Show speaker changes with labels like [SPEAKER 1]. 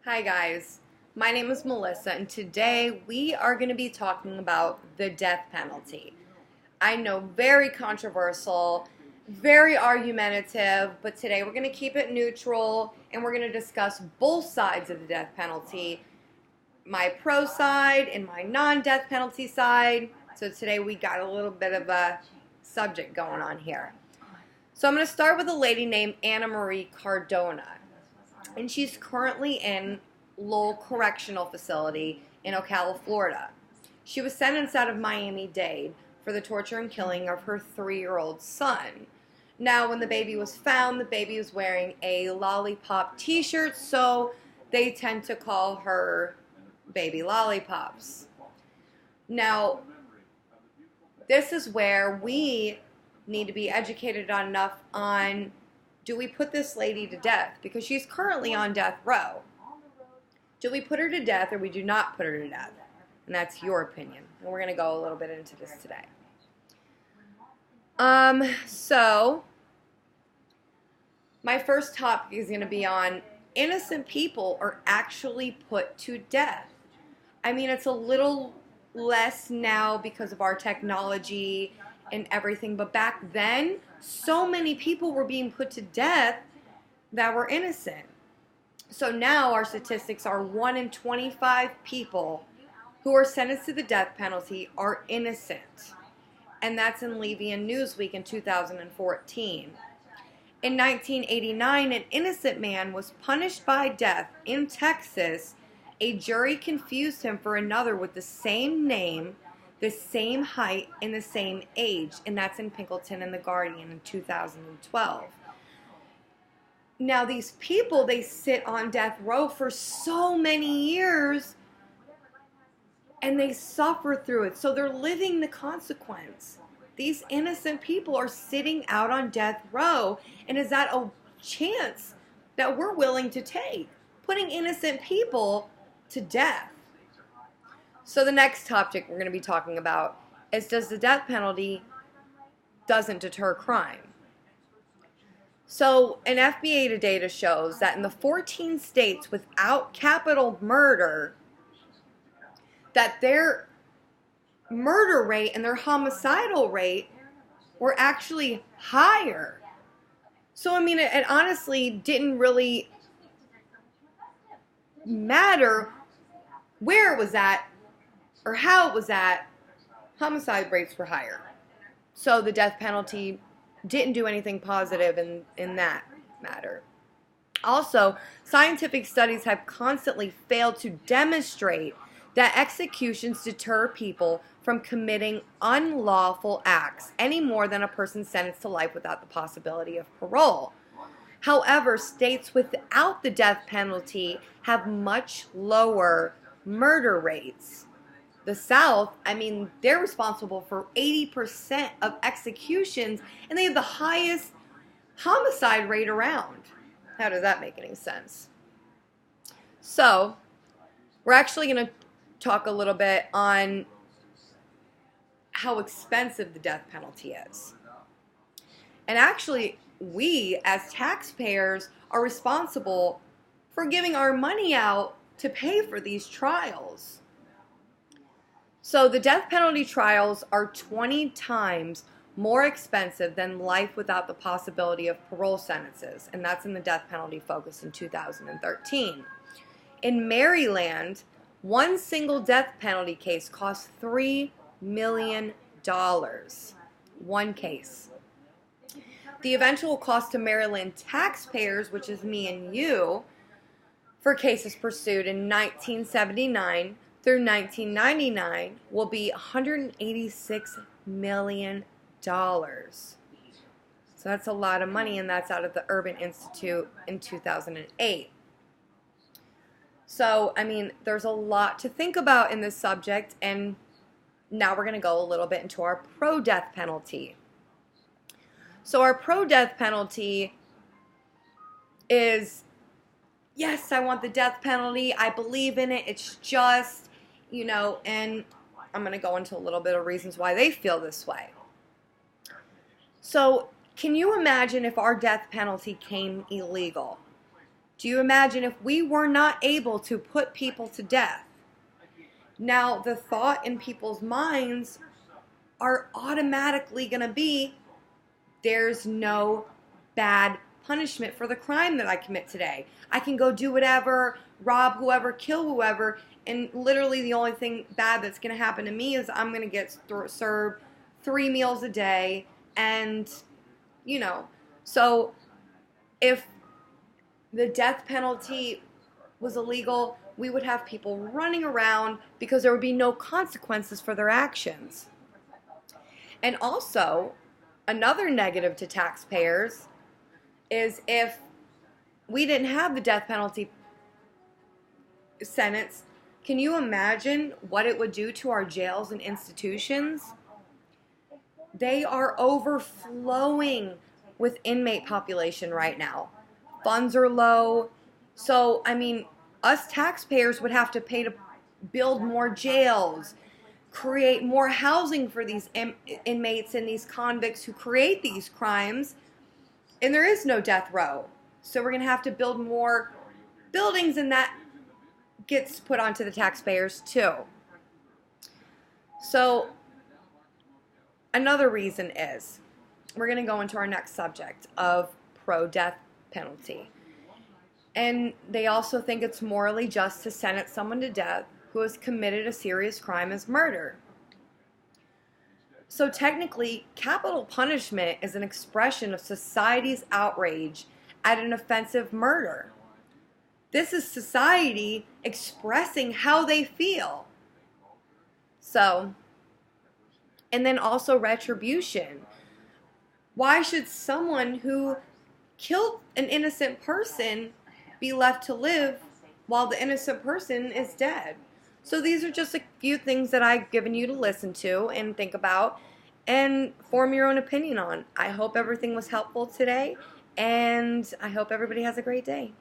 [SPEAKER 1] Hi guys, my name is Melissa and today we are going to be talking about the death penalty. I know, very controversial, very argumentative, but today we're going to keep it neutral and we're going to discuss both sides of the death penalty, my pro side and my non-death penalty side. So today we got a little bit of a subject going on here. So I'm going to start with a lady named Anna Marie Cardona. And she's currently in Lowell Correctional Facility in Ocala, Florida. She was sentenced out of Miami-Dade for the torture and killing of her 3-year-old son. Now, when the baby was found, the baby was wearing a lollipop t-shirt, so they tend to call her Baby Lollipops. Now, this is where we need to be educated enough on, do we put this lady to death? Because she's currently on death row. Do we put her to death or we do not put her to death? And that's your opinion. And we're going to go a little bit into this today. So, my first topic is going to be on innocent people are actually put to death. I mean, it's a little less now because of our technology and everything, but back then, so many people were being put to death that were innocent. So now our statistics are 1 in 25 people who are sentenced to the death penalty are innocent. And that's in Levy and Newsweek in 2014. In 1989, an innocent man was punished by death in Texas. A jury confused him for another with the same name, the same height, and the same age, and that's in Pinkleton and the Guardian in 2012. Now these people, they sit on death row for so many years, and they suffer through it, so they're living the consequence. These innocent people are sitting out on death row, and is that a chance that we're willing to take, putting innocent people to death? So the next topic we're going to be talking about is, does the death penalty doesn't deter crime? So an FBI data shows that in the 14 states without capital murder, that their murder rate and their homicidal rate were actually higher. So I mean, it honestly didn't really matter where it was at or how it was at, homicide rates were higher. So the death penalty didn't do anything positive in that matter. Also, scientific studies have constantly failed to demonstrate that executions deter people from committing unlawful acts any more than a person sentenced to life without the possibility of parole. However, states without the death penalty have much lower murder rates. The South, I mean, they're responsible for 80% of executions, and they have the highest homicide rate around. How does that make any sense? So, we're actually going to talk a little bit on how expensive the death penalty is. And actually, we as taxpayers are responsible for giving our money out to pay for these trials. So the death penalty trials are 20 times more expensive than life without the possibility of parole sentences, and that's in the death penalty focus in 2013. In Maryland, one single death penalty case costs $3 million. One case. The eventual cost to Maryland taxpayers, which is me and you, for cases pursued in 1979 through 1999 will be $186 million. So that's a lot of money, and that's out of the Urban Institute in 2008. So, I mean, there's a lot to think about in this subject, and now we're going to go a little bit into our pro-death penalty. So our pro-death penalty is, yes, I want the death penalty. I believe in it. It's just, and I'm going to go into a little bit of reasons why they feel this way. So can you imagine if our death penalty came illegal? Do you imagine if we were not able to put people to death? Now, the thought in people's minds are automatically going to be, there's no bad punishment for the crime that I commit today. I can go do whatever, rob whoever, kill whoever, and literally the only thing bad that's going to happen to me is I'm going to get served 3 meals a day. And, you know, so if the death penalty was illegal, we would have people running around because there would be no consequences for their actions. And also, another negative to taxpayers is if we didn't have the death penalty sentence, can you imagine what it would do to our jails and institutions? They are overflowing with inmate population right now. Funds are low. So, I mean, us taxpayers would have to pay to build more jails, create more housing for these inmates and these convicts who create these crimes. And there is no death row. So we're going to have to build more buildings, and that gets put onto the taxpayers too. So another reason is, we're going to go into our next subject of pro-death penalty. And they also think it's morally just to sentence someone to death who has committed a serious crime as murder. So technically, capital punishment is an expression of society's outrage at an offensive murder. This is society expressing how they feel. So, and then also retribution. Why should someone who killed an innocent person be left to live while the innocent person is dead? So these are just a few things that I've given you to listen to and think about and form your own opinion on. I hope everything was helpful today, and I hope everybody has a great day.